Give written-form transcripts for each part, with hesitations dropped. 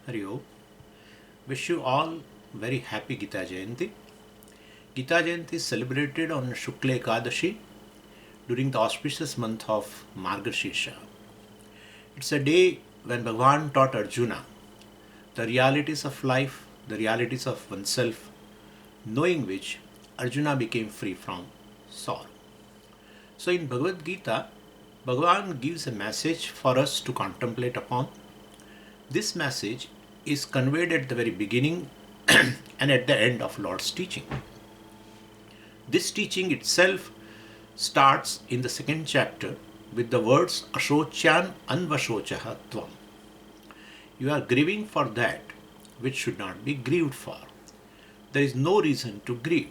Hari Om. Wish you all very happy Gita Jayanti. Gita Jayanti is celebrated on Shukla Ekadashi during the auspicious month of Margashirsha. It's a day when Bhagavan taught Arjuna the realities of life, the realities of oneself, knowing which Arjuna became free from sorrow. So in Bhagavad Gita, Bhagavan gives a message for us to contemplate upon. This message is conveyed at the very beginning and at the end of Lord's teaching. This teaching itself starts in the second chapter with the words Ashocyan Anvashochaha Tvam. You are grieving for that which should not be grieved for. There is no reason to grieve.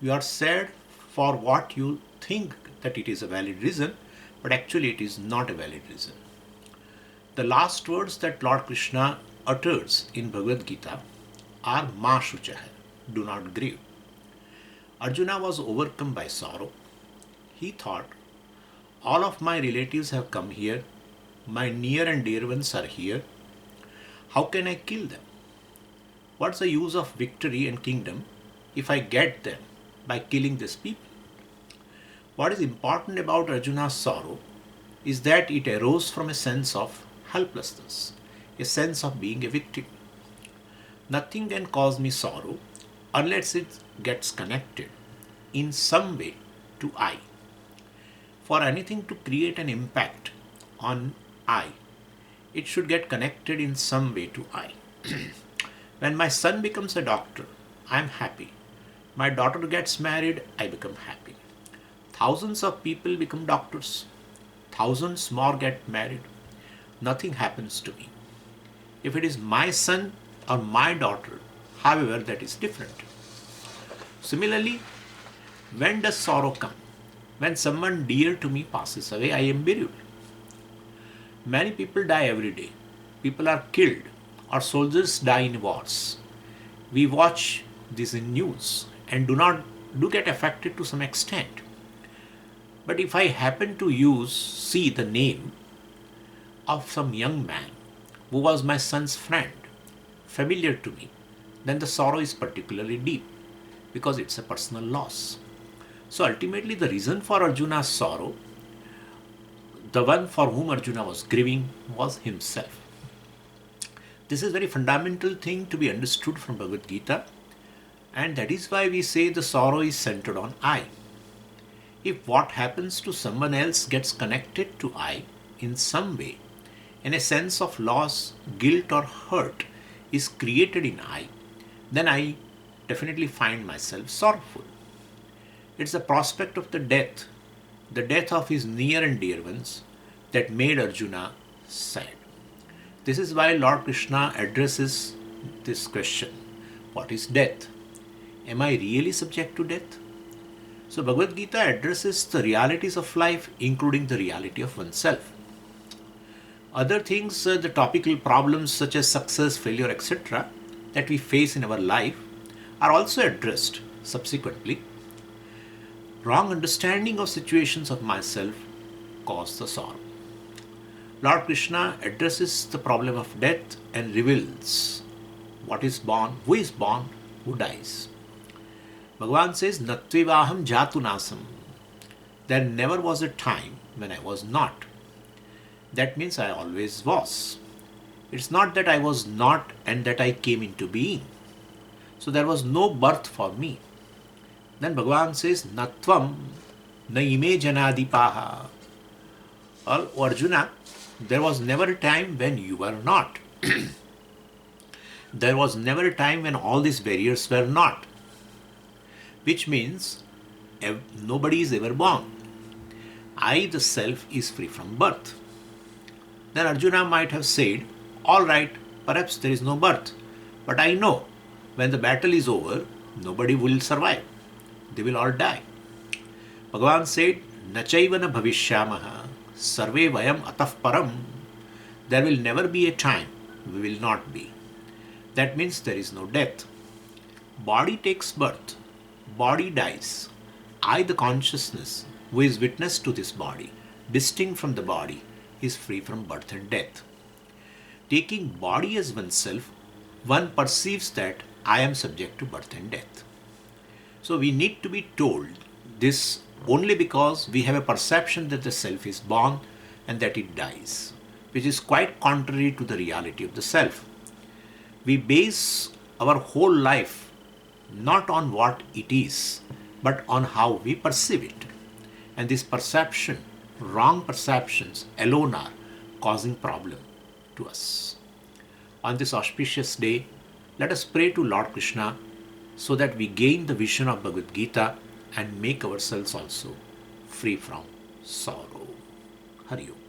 You are sad for what you think that it is a valid reason, but actually it is not a valid reason. The last words that Lord Krishna utters in Bhagavad Gita are Ma Shuchaha, do not grieve. Arjuna was overcome by sorrow. He thought, all of my relatives have come here, my near and dear ones are here. How can I kill them? What's the use of victory and kingdom if I get them by killing these people? What is important about Arjuna's sorrow is that it arose from a sense of helplessness, a sense of being a victim. Nothing can cause me sorrow unless it gets connected in some way to I. For anything to create an impact on I, it should get connected in some way to I. When my son becomes a doctor, I am happy. My daughter gets married, I become happy. Thousands of people become doctors. Thousands more get married. Nothing happens to me. If it is my son or my daughter, however, that is different. Similarly, when does sorrow come? When someone dear to me passes away, I am bereaved. Many people die every day. People are killed or soldiers die in wars. We watch this in news and do get affected to some extent. But if I happen to see the name of some young man who was my son's friend, familiar to me, then the sorrow is particularly deep because it's a personal loss. So ultimately the reason for Arjuna's sorrow, the one for whom Arjuna was grieving, was himself. This is a very fundamental thing to be understood from Bhagavad Gita, and that is why we say the sorrow is centered on I. If what happens to someone else gets connected to I in some way, and a sense of loss, guilt or hurt is created in I, then I definitely find myself sorrowful. It's the prospect of the death of his near and dear ones, that made Arjuna sad. This is why Lord Krishna addresses this question. What is death? Am I really subject to death? So Bhagavad Gita addresses the realities of life, including the reality of oneself. Other things, the topical problems such as success, failure, etc., that we face in our life are also addressed subsequently. Wrong understanding of situations of myself cause the sorrow. Lord Krishna addresses the problem of death and reveals what is born, who dies. Bhagavan says, Natvivaham jatunasam. There never was a time when I was not. That means I always was. It's not that I was not and that I came into being. So there was no birth for me. Then Bhagavan says, Natvam na ime janadipaha. Or Arjuna, there was never a time when you were not. There was never a time when all these barriers were not. Which means nobody is ever born. I, the self, is free from birth. Then Arjuna might have said, all right, perhaps there is no birth. But I know when the battle is over, nobody will survive. They will all die. Bhagavan said, Nachaivana bhavishyamaha sarve vayam atah param. There will never be a time we will not be. That means there is no death. Body takes birth. Body dies. I, the consciousness, who is witness to this body, distinct from the body, is free from birth and death. taking body as oneself, one perceives that I am subject to birth and death. So we need to be told this only because we have a perception that the self is born and that it dies, which is quite contrary to the reality of the self. We base our whole life not on what it is, but on how we perceive it. And this perception, wrong perceptions alone are causing problem to us. On this auspicious day, let us pray to Lord Krishna so that we gain the vision of Bhagavad Gita and make ourselves also free from sorrow. Hari Om.